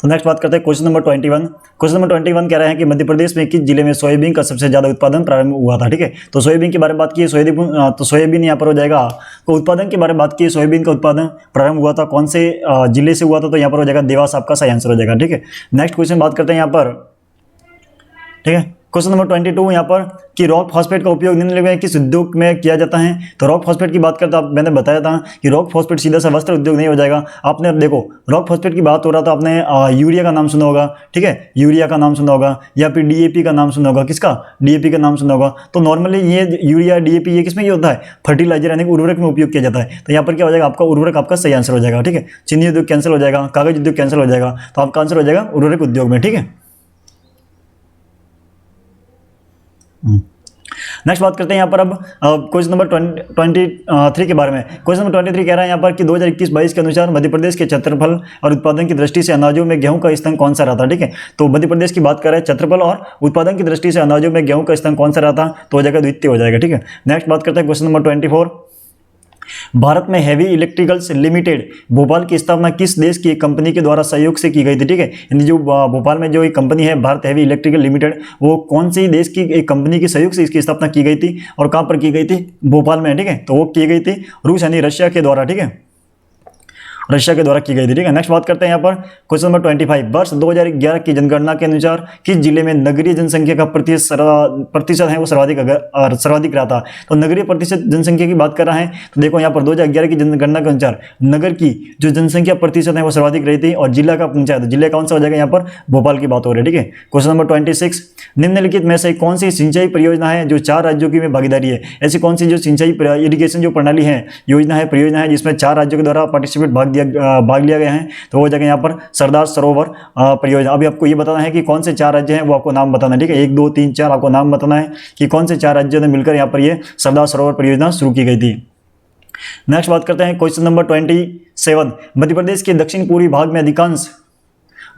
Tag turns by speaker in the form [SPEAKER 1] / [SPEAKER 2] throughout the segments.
[SPEAKER 1] तो नेक्स्ट बात करते हैं क्वेश्चन नंबर 21। क्वेश्चन नंबर 21 कह रहे हैं कि मध्य प्रदेश में किस जिले में सोयाबीन का सबसे ज्यादा उत्पादन प्रारंभ हुआ था। ठीक है, तो सोयाबीन के बारे में बात की, सोयाबीन यहाँ पर हो जाएगा। तो उत्पादन के बारे में बात की, सोयाबीन का उत्पादन प्रारंभ हुआ था कौन से जिले से हुआ था, तो यहाँ पर हो जाएगा देवास, आपका सही आंसर हो जाएगा। ठीक है, नेक्स्ट क्वेश्चन बात करते हैं यहाँ पर। ठीक है, क्वेश्चन नंबर 22 यहाँ पर कि रॉक फॉस्फेट का उपयोग निम्नलिखित में किस उद्योग में किया जाता है। तो रॉक फॉस्फेट की बात करते मैंने बताया था कि रॉक फॉस्फेट सीधा सा वस्त्र उद्योग नहीं हो जाएगा। आपने देखो रॉक फॉस्फेट की बात हो रहा था, आपने यूरिया का नाम सुना होगा। ठीक है, यूरिया का नाम सुना होगा या फिर डीएपी का नाम सुना होगा। किसका? डीएपी का नाम सुना होगा। तो नॉर्मली ये यूरिया डीएपी ये किसमें ये होता है? फर्टिलाइजर यानी उर्वरक में उपयोग किया जाता है। तो यहाँ पर क्या हो जाएगा? आपका उर्वरक आपका सही आंसर हो जाएगा। ठीक है, चीनी उद्योग कैंसिल हो जाएगा, कागज उद्योग कैंसिल हो जाएगा, तो आपका आंसर हो जाएगा उर्वरक उद्योग में। ठीक है, नेक्स्ट बात करते हैं यहाँ पर अब क्वेश्चन नंबर 23 के बारे में। क्वेश्चन नंबर 23 कह रहा है यहाँ पर कि 2021-22 के अनुसार मध्य प्रदेश के क्षेत्रफल और उत्पादन की दृष्टि से अनाजों में गेहूं का स्थान कौन सा रहा था। ठीक है, तो मध्य प्रदेश की बात कर रहे हैं, क्षेत्रफल और उत्पादन की दृष्टि से अनाजों में गेहूं का स्थान कौन सा रहा था, तो हो जाएगा द्वितीय हो जाएगा। ठीक है, नेक्स्ट बात करते हैं क्वेश्चन नंबर 24। भारत में हेवी इलेक्ट्रिकल्स लिमिटेड भोपाल की स्थापना किस देश की एक कंपनी के द्वारा सहयोग से की गई थी। ठीक है, यानी जो भोपाल में जो एक कंपनी है भारत हेवी इलेक्ट्रिकल लिमिटेड, वो कौन सी देश की एक कंपनी के सहयोग से इसकी स्थापना की गई थी और कहां पर की गई थी? भोपाल में। ठीक है, तो वो की गई थी रूस यानी रशिया के द्वारा। ठीक है, रशिया के द्वारा की गई थी। ठीक है, नेक्स्ट बात करते हैं यहाँ पर क्वेश्चन नंबर 25। वर्ष 2011 की जनगणना के अनुसार किस जिले में नगरीय जनसंख्या का प्रतिशत है वो सर्वाधिक रहा था। तो नगरीय प्रतिशत जनसंख्या की बात कर रहा है, तो देखो यहाँ पर 2011 की जनगणना के अनुसार नगर की जो जनसंख्या प्रतिशत है वो सर्वाधिक रही थी और जिला का पंचायत जिले कौन सा हो जाएगा? यहाँ पर भोपाल की बात हो रही है। ठीक है, क्वेश्चन नंबर 26। निम्नलिखित में से कौन सी सिंचाई परियोजना है जो 4 राज्यों की में भागीदारी है? ऐसी कौन सी जो सिंचाई इरिगेशन जो प्रणाली है, योजना है, परियोजना है जिसमें 4 राज्यों के द्वारा पार्टिसिपेट भाग लिया गया है, तो वो जगह यहाँ पर सरदार सरोवर परियोजना। अभी आपको ये बताना है कि कौन से 4 राज्य हैं, वो आपको नाम बताना है। ठीक है, 1 2 3 4 आपको नाम बताना है कि कौन से 4 राज्यों ने मिलकर यहाँ पर ये सरदार सरोवर परियोजना शुरू की गई थी। नेक्स्ट बात करते हैं क्वेश्चन नंबर 27। मध्य प्रदेश के दक्षिण पूर्वी भाग में अधिकांश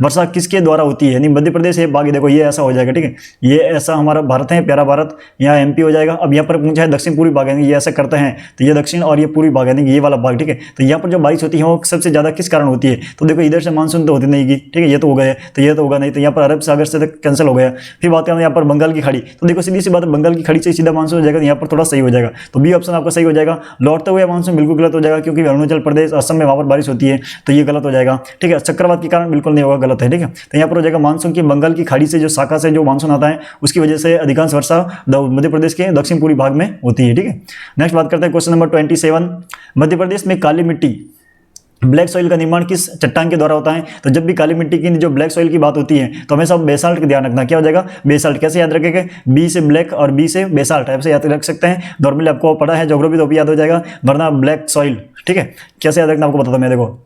[SPEAKER 1] वर्षा किसके द्वारा होती है? यानी मध्य प्रदेश है बाकी, देखो ये ऐसा हो जाएगा। ठीक है, ये ऐसा हमारा भारत है, प्यारा भारत, यहाँ एमपी हो जाएगा। अब यहाँ पर पूछा है दक्षिण पूर्वी भाग, ये ऐसा करते हैं तो ये दक्षिण और ये पूर्वी भाग यानी ये वाला भाग। ठीक है, तो यहाँ पर जो बारिश होती है वो सबसे ज्यादा किस कारण होती है? तो देखो इधर से मानसून तो होती नहीं की। ठीक है, ये तो हो गया, तो ये तो होगा नहीं, तो यहाँ पर अरब सागर से कैंसिल हो गया। फिर बात करें यहाँ पर बंगाल की खाड़ी, तो देखो सीधी सी बात है बंगाल की खाड़ी से सीधा मानसून हो जाएगा, यहाँ पर थोड़ा सही हो जाएगा, तो बी ऑप्शन आपका सही हो जाएगा। लौटते हुए मानसून बिल्कुल गलत हो जाएगा क्योंकि अरुणाचल प्रदेश असम में वहाँ पर बारिश होती है, तो ये गलत हो जाएगा। ठीक है, चक्रवात के कारण बिल्कुल नहीं होगा, गलत है। ठीक है, तो पर हो जाएगा मानसून की बंगाल की खाड़ी से जो शाखा से जो मानसून आता है उसकी वजह से अधिकांश वर्षा मध्य प्रदेश के दक्षिण पूर्वी भाग में होती है। ठीक है, नेक्स्ट बात करते हैं क्वेश्चन नंबर 27। मध्य प्रदेश में काली मिट्टी ब्लैक सॉइल का निर्माण किस चट्टान के द्वारा होता है? तो जब भी काली मिट्टी की जो ब्लैक सॉइल की बात होती है तो हमेशा बेसाल्ट का ध्यान रखना। क्या हो जाएगा? बेसाल्ट। कैसे याद रखेंगे? बी से ब्लैक और बी से बेसाल्ट, ऐसे याद रख सकते हैं। नॉर्मली आपको पढ़ा है ज्योग्राफी तो भी याद हो जाएगा, वरना ब्लैक सॉइल। ठीक है, कैसे याद रखना आपको बताता हूं मैं। देखो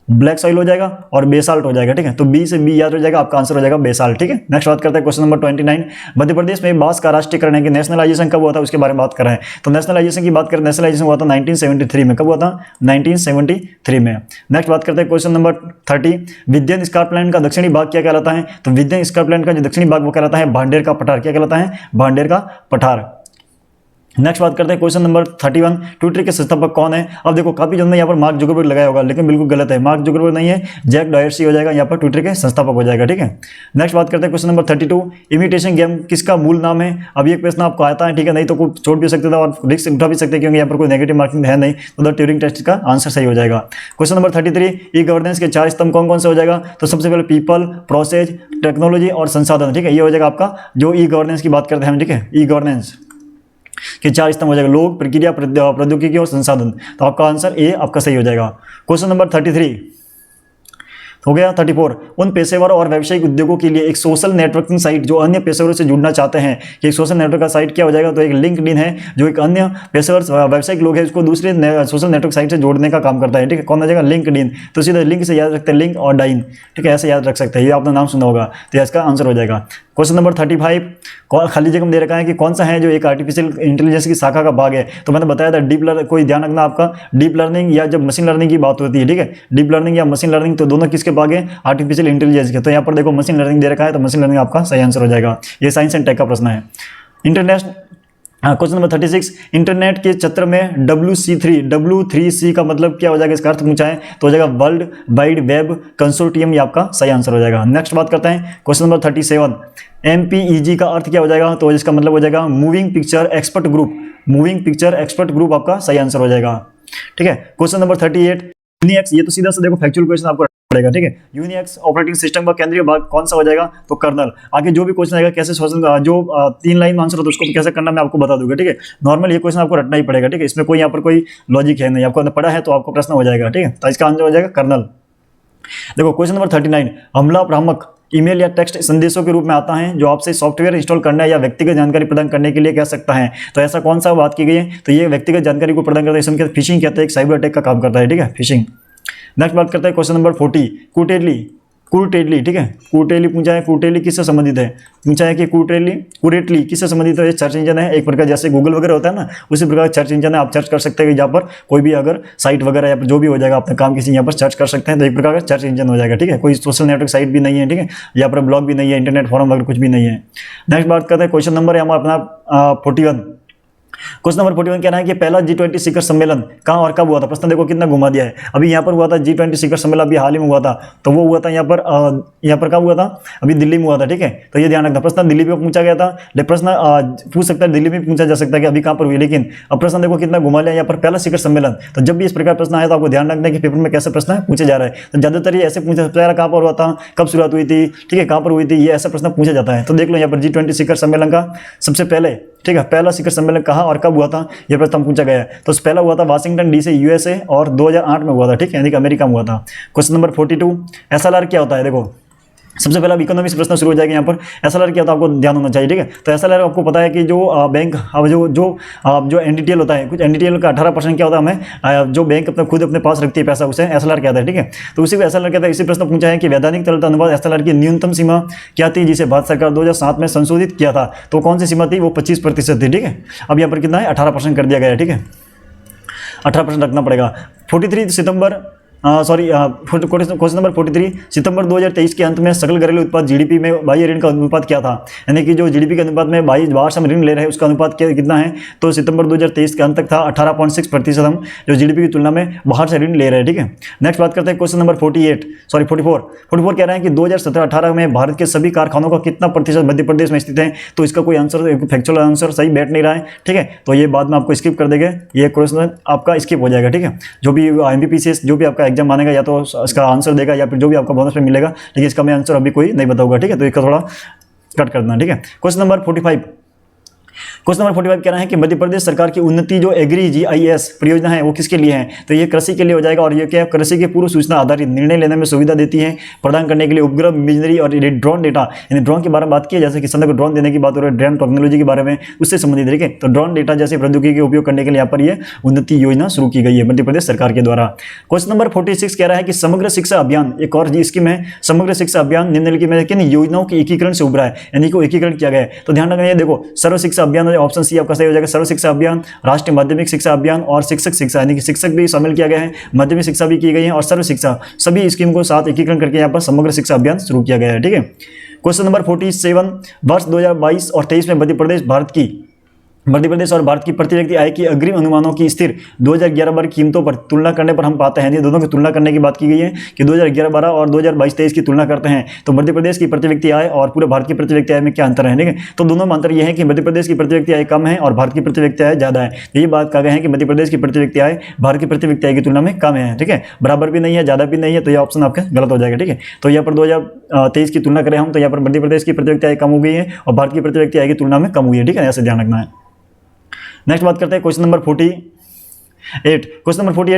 [SPEAKER 1] ब्लैक सॉइल हो जाएगा और बेसाल्ट हो जाएगा। ठीक है, तो बी से बी याद हो जाएगा, आपका आंसर हो जाएगा बेसाल्ट। ठीक है, नेक्स्ट बात करते हैं क्वेश्चन नंबर 29। मध्य प्रदेश में बांस का राष्ट्रीयकरण है कि नेशनलाइजेशन कब हुआ था उसके बारे में बात कर रहे हैं। तो नेशनलाइजेशन की बात करें, नेशनलाइजेशन हुआ था 1973 में। कब हुआ था? 1973 में। नेक्स्ट बात करते हैं क्वेश्चन नंबर 30। विंध्यन स्कॉटलैंड का दक्षिणी भाग क्या कहलाता है? तो विंध्यन स्कॉटलैंड का जो दक्षिणी भाग वो कहलाता है भांडेर का पठार। क्या कहलाता है? भांडेर का पठार। नेक्स्ट बात करते हैं क्वेश्चन नंबर 31। ट्विटर के संस्थापक कौन है? अब देखो काफी जन ने यहाँ पर मार्क जुकरबर्ग लगाया होगा, लेकिन बिल्कुल गलत है। मार्क जुकरबर्ग नहीं है, जैक डॉयर्सी हो जाएगा, यहाँ पर ट्विटर के संस्थापक हो जाएगा। ठीक है, नेक्स्ट बात करते हैं क्वेश्चन नंबर 32। इमिटेशन गेम किसका मूल नाम है? अब ये प्रश्न आपको आता है, ठीक है, नहीं तो कुछ छोड़ भी सकते थे और रिस्क उठा भी सकते क्योंकि यहाँ पर कोई नेगेटिव मार्किंग है नहीं, तो द ट्यूरिंग टेस्ट का आंसर सही हो जाएगा। Question number 33। ई गवर्नेंस के 4 स्तंभ कौन कौन से हो जाएगा? तो सबसे पहले पीपल, प्रोसेस, टेक्नोलॉजी और संसाधन। ठीक है, ये हो जाएगा आपका जो ई गवर्नेंस की बात करते हैं हम। ठीक है, ई गवर्नेंस के 4 स्तंभ हो जाएगा, लोग, प्रक्रिया, प्रौद्योगिकी और संसाधन। तो आपका आंसर ए आपका सही हो जाएगा। क्वेश्चन नंबर 33 हो गया। 34। उन पेशेवर और व्यावसायिक उद्योगों के लिए एक सोशल नेटवर्किंग साइट जो अन्य पेशेवरों से जुड़ना चाहते हैं, कि एक सोशल नेटवर्क का साइट क्या हो जाएगा? तो एक लिंक्डइन है जो एक अन्य पेशेवर व्यावसायिक लोग हैं उसको दूसरे सोशल नेटवर्क साइट से जोड़ने का काम करता है। ठीक है, कौन हो जाएगा? लिंक्डइन। तो सीधे लिंक से याद रखते हैं, लिंक और डाइन। ठीक है, ऐसे याद रख सकते हैं, ये आपने नाम सुना होगा, तो इसका आंसर हो जाएगा। Question number 35। खाली जगह में दे रखा है कि कौन सा है जो एक आर्टिफिशियल इंटेलिजेंस की शाखा का भाग है? तो मैंने बताया था डीप लर्निंग। कोई ध्यान रखना आपका, डीप लर्निंग या जब मशीन लर्निंग की बात होती है, ठीक है, डीप लर्निंग या मशीन लर्निंग तो दोनों किसके भाग है? आर्टिफिशियल इंटेलिजेंस के। तो यहाँ पर देखो मशीन लर्निंग दे रखा है, तो मशीन लर्निंग आपका सही आंसर हो जाएगा। ये साइंस एंड टेक का प्रश्न है। हाँ, क्वेश्चन नंबर 36, इंटरनेट के क्षेत्र में W3C का मतलब क्या हो जाएगा, इसका अर्थ पूछा है, तो हो जाएगा वर्ल्ड वाइड वेब कंसोर्टियम, ये आपका सही आंसर हो जाएगा। नेक्स्ट बात करते हैं क्वेश्चन नंबर 37, MPEG का अर्थ क्या हो जाएगा, तो इसका मतलब हो जाएगा moving picture expert group, moving picture expert group आपका सही आंसर हो जाएगा। ठीक है, क्वेश्चन नंबर 38, यूनिक्स, ये तो सीधा सा देखो फैक्चुअल क्वेश्चन आपको पड़ेगा। ठीक है, यूनिक्स ऑपरेटिंग सिस्टम का केंद्रीय भाग कौन सा हो जाएगा, तो कर्नल। आगे जो भी क्वेश्चन आएगा कैसे जो 3 लाइन में आंसर होता है उसको कैसे करना मैं आपको बता दूंगा। ठीक है, नॉर्मल ये क्वेश्चन आपको रटना ही पड़ेगा। ठीक है, इसमें कोई यहाँ पर कोई लॉजिक है नहीं, आपको पढ़ा है तो आपको प्रश्न हो जाएगा। ठीक है, तो इसका आंसर हो जाएगा कर्नल। देखो क्वेश्चन नंबर 39, हमला भ्रामक ईमेल या टेक्स्ट संदेशों के रूप में आता है जो आपसे सॉफ्टवेयर इंस्टॉल करने या व्यक्तिगत जानकारी प्रदान करने के लिए कह सकता है। तो ऐसा कौन सा बात की गई है, तो ये व्यक्तिगत जानकारी को प्रदान करता है, इसमें फिशिंग कहते हैं, एक साइबर अटैक का काम करता है। ठीक है, फिशिंग। नेक्स्ट बात करते हैं क्वेश्चन नंबर 40, कुरेटली। ठीक है, कुरेटली पूछा है, कुरेटली किससे संबंधित है, पूछा है कि कुरेटली किससे संबंधित है। सर्च इंजन है एक प्रकार, जैसे गूगल वगैरह होता है ना, उसी प्रकार सर्च इंजन है। आप सर्च कर सकते हैं जहाँ पर कोई भी अगर साइट वगैरह या जो भी हो जाएगा अपने काम किसी यहाँ पर सर्च कर सकते हैं, तो एक प्रकार का सर्च इंजन हो जाएगा। ठीक है, कोई सोशल नेटवर्क साइट भी नहीं है। ठीक है, यहाँ पर ब्लॉग भी नहीं है, इंटरनेट फॉरम वगैरह कुछ भी नहीं है। नेक्स्ट बात करते हैं, क्वेश्चन नंबर है हमारा अपना 41। क्वेश्चन नंबर 41 कह रहा है कि पहला G20 शिखर सम्मेलन कहाँ और कब हुआ था। प्रश्न देखो कितना घुमा दिया है। अभी यहाँ पर हुआ था G20 शिखर सम्मेलन, अभी हाल ही में हुआ था, तो वो हुआ था यहाँ पर कब हुआ था, अभी दिल्ली में हुआ था। ठीक है, तो ये ध्यान रखना, प्रश्न दिल्ली में पूछा गया था, लेकिन प्रश्न पूछ सकता है दिल्ली में पूछा जा सकता है कि अभी कहाँ पर हुई, लेकिन अब प्रश्न देखो कितना घुमा लिया। यहाँ पर पहला शिखर सम्मेलन, तो जब भी इस प्रकार प्रश्न आया तो आपको ध्यान रखना है कि पेपर में कैसे प्रश्न पूछे जा रहा है। तो ज्यादातर ये ऐसे पूछा, सबसे पहला कहाँ पर हुआ था, कब शुरुआत हुई थी, ठीक है, कहाँ पर हुई थी, ये ऐसा प्रश्न पूछा जाता है। तो देख लो यहाँ पर G20 शिखर सम्मेलन का सबसे पहले, ठीक है, पहला शिखर सम्मेलन कहाँ और कब हुआ था, यह प्रश्न पूछा गया है। तो पहला हुआ था वाशिंगटन DC USA और 2008 में हुआ था। ठीक है, यानी कि अमेरिका में हुआ था। क्वेश्चन नंबर 42, SLR क्या होता है। देखो सबसे पहला इकोनॉमी से प्रश्न शुरू हो जाएगा। यहाँ पर SLR क्या होता है आपको ध्यान होना चाहिए। ठीक है, तो SLR आपको पता है कि जो बैंक, अब जो NDTL होता है, कुछ NDTL का 18% क्या होता है, हमें जो बैंक खुद अपने पास रखती है पैसा, उसे SLR कहता है। ठीक है, तो उसी को SLR कहता है। इसी प्रश्न पूछा है कि वैधानिक तरलता अनुपात SLR की न्यूनतम सीमा क्या थी, जिसे भारत सरकार 2007 में संशोधित किया था। तो कौन सी सीमा थी, वो 25% थी। ठीक है, अब यहाँ पर कितना है, 18% कर दिया गया है। ठीक है, 18% रखना पड़ेगा। 43 सितंबर क्वेश्चन नंबर 43, सितंबर 2023 के अंत में सकल घरेलू उत्पाद GDP में बाह्य ऋण का अनुपात क्या था, यानी कि जो GDP के अनुपात में बाहर से हम ऋण ले रहे हैं उसका अनुपात कितना है। तो सितंबर 2023 के अंत तक था 18.6% हम जो GDP की तुलना में बाहर से ऋण ले रहे हैं। ठीक है, नेक्स्ट बात करते हैं क्वेश्चन नंबर 44 कह रहे हैं कि 2017-18 में भारत के सभी कारखानों का कितना प्रतिशत मध्य प्रदेश में स्थित है। तो इसका कोई आंसर, फैक्चुअल आंसर सही बैठ नहीं रहा है। ठीक है, तो ये बाद में आपको स्किप कर देंगे, ये क्वेश्चन आपका स्किप हो जाएगा। ठीक है, जो भी MBPCS जो भी आपका एग्जाम मानेगा या तो इसका आंसर देगा या फिर जो भी आपका बोनस में मिलेगा, लेकिन इसका मैं आंसर अभी कोई नहीं बताऊंगा। ठीक है, तो इसका थोड़ा कट कर देना। ठीक है, क्वेश्चन नंबर 45 कहना है कि मध्य प्रदेश सरकार की उन्नति जो एग्री GIS परियोजना है वो किसके लिए है। तो ये कृषि के लिए हो जाएगा, और ये क्या, कृषि के पूर्व सूचना आधारित निर्णय लेने में सुविधा देती है, प्रदान करने के लिए उपग्रह इमेजरी और ड्रोन डेटा, यानी ड्रोन के बारे में बात की है, जैसे किसान को ड्रोन देने की बात हो रही है, ड्रोन टेक्नोलॉजी के बारे में, उससे संबंधित। ठीक है, तो ड्रोन डेटा जैसे प्रौद्योगिकी के उपयोग करने के लिए यहाँ पर ये उन्नति योजना शुरू की गई है मध्य प्रदेश सरकार के द्वारा। क्वेश्चन नंबर 46 कह रहा है कि समग्र शिक्षा अभियान, एक और स्कीम है समग्र शिक्षा अभियान, निम्नलिखित में किन योजनाओं के एकीकरण से उभरा है, यानी कि एकीकरण किया गया है। तो ध्यान रखना, देखो सर्व शिक्षा अभियान, ऑप्शन सी आपका सही हो जाएगा, सर्व शिक्षा अभियान, राष्ट्रीय माध्यमिक शिक्षा अभियान और शिक्षक शिक्षा, यानी कि शिक्षक भी शामिल किया गया है, माध्यमिक शिक्षा भी की गई है और सर्व शिक्षा, सभी स्कीम को साथ एकीकरण करके यहाँ पर समग्र शिक्षा अभियान शुरू किया गया है। ठीक है, क्वेश्चन नंबर 47, वर्ष 2022 और 23 में मध्य प्रदेश और भारत की प्रति व्यक्ति आय की अग्रिम अनुमानों की स्थिर 2011-12 कीमतों पर तुलना करने पर हम पाते हैं, दोनों की तुलना करने की बात की गई है कि 2011-12 और 2022-23 की तुलना करते हैं तो मध्य प्रदेश की प्रति व्यक्ति आय और पूरे भारत की प्रति व्यक्ति आय में क्या अंतर है। ठीक है, तो दोनों में अंतर यह है कि मध्य प्रदेश की प्रति व्यक्ति आय कम है और भारत की प्रति व्यक्ति आय ज़्यादा है। ये बात कहा गया है कि मध्य प्रदेश की प्रति व्यक्ति आय भारत की प्रति व्यक्ति आय की तुलना में कम है। ठीक है, बराबर भी नहीं है, ज़्यादा भी नहीं है, तो यह ऑप्शन आपका गलत हो जाएगा। ठीक है, तो यहाँ पर 2023 की तुलना करें हम, तो यहाँ पर मध्य प्रदेश की प्रति व्यक्ति आय कम हो गई है और भारत की प्रति व्यक्ति आय की तुलना में कम हुई है। ठीक है, ऐसे ध्यान रखना है। नेक्स्ट बात करते हैं क्वेश्चन नंबर 48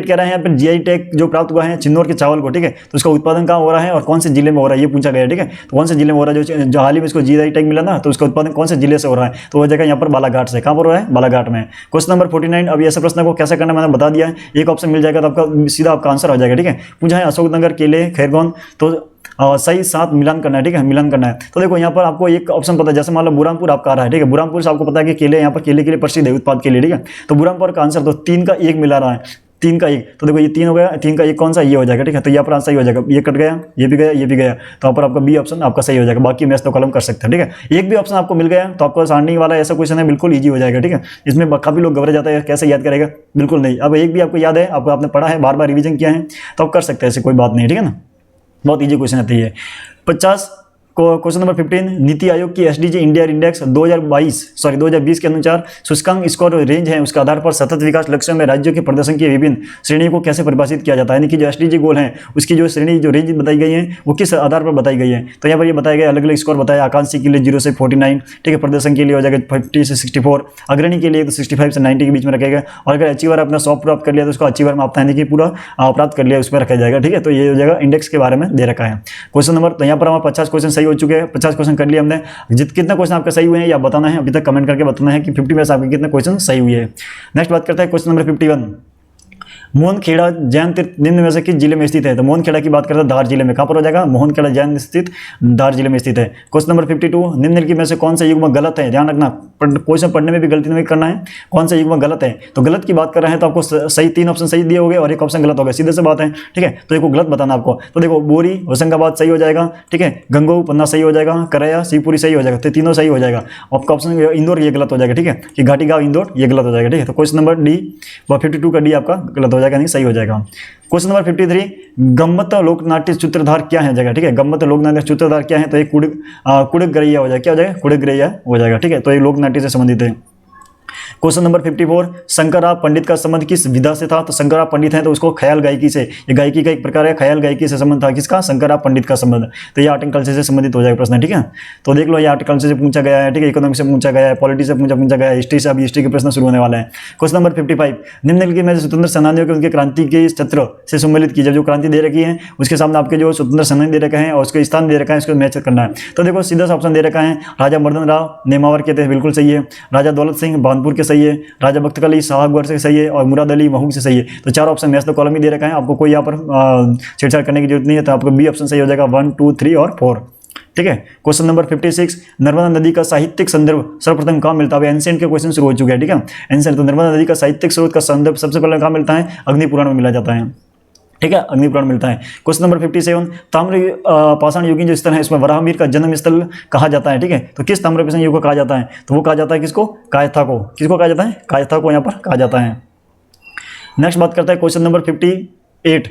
[SPEAKER 1] कह रहे हैं यहाँ पर GI टैग जो प्राप्त हुआ है चिन्नौर के चावल को। ठीक है, तो इसका उत्पादन कहाँ हो रहा है और कौन से जिले में हो रहा है, ये पूछा गया है। ठीक है, तो कौन से जिले में हो रहा है, जो हाल ही में इसको GI टैग मिला ना, तो उसका उत्पादन कौन से जिले से हो रहा है, तो वो जगह यहाँ पर बालाघाट से। कहाँ पर हो रहा है, बालाघाट में। क्वेश्चन नंबर 49, अब ऐसे प्रश्न को कैसे करना मैंने बता दिया है, एक ऑप्शन मिल जाएगा तो आपका सीधा आपका आंसर हो जाएगा। ठीक है, पूछा है अशोकनगर, केले, खैरगोन, तो सही साथ मिलान करना है। ठीक है, मिलान करना है। तो देखो यहाँ पर आपको एक ऑप्शन पता है, जैसे मान लो बुरहानपुर आपका आ रहा है। ठीक है, बुरहानपुर से आपको पता है कि केले यहाँ पर केले के लिए प्रसिद्ध है, उत्पाद के लिए। ठीक है, तो बुरहानपुर का आंसर तो 3 का 1 मिला रहा है, 3 का 1, तो देखो ये 3 हो गया, 3 का 1 कौन सा, ये हो जाएगा, ठीक है। तो यहाँ पर आंसर सही हो जाएगा, ये कट गया, ये भी गया, ये भी गया, तो यहाँ पर आपका बी ऑप्शन आपका सही हो जाएगा। बाकी मैच तो कॉलम कर सकते हैं, ठीक है। एक भी ऑप्शन आपको मिल गया तो आपको सारणी वाला ऐसा क्वेश्चन है बिल्कुल ईजी हो जाएगा, ठीक है। इसमें काफी लोग घबरा जाता है कैसे याद करेगा, बिल्कुल नहीं। अब एक भी आपको याद है, आपको आपने पढ़ा है, बार बार रिवीजन किया है, तो आप कर सकते हैं, ऐसे कोई बात नहीं, ठीक है ना। बहुत ईजी क्वेश्चन आती है। 50 क्वेश्चन नंबर 15, नीति आयोग की एसडीजी इंडिया इंडेक्स 2020 के अनुसार सूचकांक स्कोर रेंज है, उसके आधार पर सतत विकास लक्ष्यों में राज्यों के प्रदर्शन की विभिन्न श्रेणियों को कैसे परिभाषित किया जाता है। यानी कि जो एसडीजी गोल है उसकी जो श्रेणी, जो रेंज बताई गई है वो किस आधार पर बताई गई है। तो यहाँ पर ये बताया गया, अलग अलग स्कोर बताया। आकांक्षी के लिए 0 से 49, ठीक है। प्रदर्शन के लिए हो जाएगा 50 से 64, अग्रणी के लिए तो 65 से 90 के बीच में रखेगा। और अगर अचीवर अपना 100 प्राप्त कर लिया तो उसको अचीवर में आपका यानी कि पूरा प्राप्त कर लिया उसमें रखा जाएगा, ठीक है। तो ये हो जाएगा इंडेक्स के बारे में दे रखा है क्वेश्चन नंबर। तो यहाँ पर हमारे 50 क्वेश्चन सही हो चुके हैं, 50 क्वेश्चन कर लिए हमने। कितने क्वेश्चन आपके सही हुए हैं या बताना है, अभी तक कमेंट करके बताना है कि 50 में से आपके कितने क्वेश्चन सही हुए हैं। नेक्स्ट बात करते हैं क्वेश्चन नंबर 51, मोहनखेड़ा जैन तीर्थ निम्न में से किस जिले में स्थित है। तो मोहनखेड़ा की बात करते हैं धार जिले में, कहां पर हो जाएगा, मोहनखेड़ा जैन स्थित धार जिले में स्थित है। क्वेश्चन नंबर 52, निम्नलिखित में से कौन सा युग्म गलत है। ध्यान रखना, क्वेश्चन पढ़ने में भी गलती नहीं करना है, कौन सा युग्म गलत है। तो गलत की बात कर रहे हैं तो आपको सही 3 ऑप्शन सही दिए होंगे और 1 ऑप्शन गलत होगा, सीधे से बात है, ठीक है। तो एक गलत बताना आपको। तो देखो, बोरी होशंगाबाद सही हो जाएगा, ठीक है। गंगोह पन्ना सही हो जाएगा, करैया शिवपुरी सही हो जाएगा, तो तीनों सही हो जाएगा। आपका ऑप्शन इंदौर ये गलत हो जाएगा, ठीक है, कि घाटी गाँव इंदौर ये गलत हो जाएगा, ठीक है। तो क्वेश्चन नंबर डी व 52 का डी आपका गलत हो जाएगा, नहीं सही हो जाएगा। क्वेश्चन नंबर 53, गम्मत लोकनाट्य सूत्रधार क्या है जगह, ठीक है। गम्मत लोकनाट्य सूत्रधार क्या है, तो एक कुड़क गरैया हो जाएगा, क्या हो जाएगा, कुड़क गरैया हो जाएगा, ठीक है। तो ये लोकनाट्य से संबंधित है। क्वेश्चन नंबर 54, शंकरराव पंडित का संबंध किस विधा से था। तो शंकरराव पंडित है तो उसको ख्याल गायकी से, ये गायकी का एक प्रकार है, ख्याल गायकी से संबंध था किसका, शंकरराव पंडित का संबंध। तो ये आर्ट एंड कल्चर से संबंधित हो जाएगा प्रश्न, ठीक है। तो देख लो, ये आर्ट एंड कल्चर से पूछा गया है, ठीक है। इकोनॉमिक्स से पूछा गया है, पॉलिटिक्स से पूछा गया है, हिस्ट्री से, अभी हिस्ट्री के प्रश्न शुरू होने वाले हैं। क्वेश्चन नंबर 55, निम्नलिखित में स्वतंत्र सेनानियों के उनके क्रांति के चित्र से सम्मिलित कीजिए। जो क्रांति दे रखी है उसके सामने आपके जो स्वतंत्र सेनानी दे रखे हैं और उसके स्थान दे रखा है, उसको मैच करना है। तो देखो, सीधा सा ऑप्शन दे रखा है, राजा मर्दन राव नेमावर के थे, बिल्कुल सही है। राजा दौलत सिंह भानपुर के सही है, राजा बख्त अली शाहगढ़ से सही है, और मुराद अली महू से सही है। तो 4 ऑप्शन मैच तो कॉलम ही दे रखा है, आपको कोई यहाँ पर छेड़छाड़ करने की जरूरत नहीं है। तो आपको बी ऑप्शन सही हो जाएगा, 1, 2, 3 और 4, ठीक है। क्वेश्चन नंबर 56, नर्मदा नदी का साहित्यिक संदर्भ सर्वप्रथम कहाँ मिलता है। एंशिएंट के क्वेश्चन शुरू हो चुके हैं, ठीक है। एंशिएंट, तो नर्मदा नदी का साहित्यिक स्रोत का संदर्भ सबसे पहले कहाँ मिलता है, अग्निपुराण में मिला जाता है, ठीक है, अग्निपुराण मिलता है। क्वेश्चन नंबर 57, ताम्र पाषाण युगीन जो स्थल है इसमें वराहमिहिर का जन्म स्थल कहा जाता है, ठीक है। तो किस ताम्र पाषाण युग को कहा जाता है, तो वो कहा जाता है किसको, कायथा को। किसको कहा जाता है, कायथा को यहाँ पर कहा जाता है। नेक्स्ट बात करता है क्वेश्चन नंबर 58,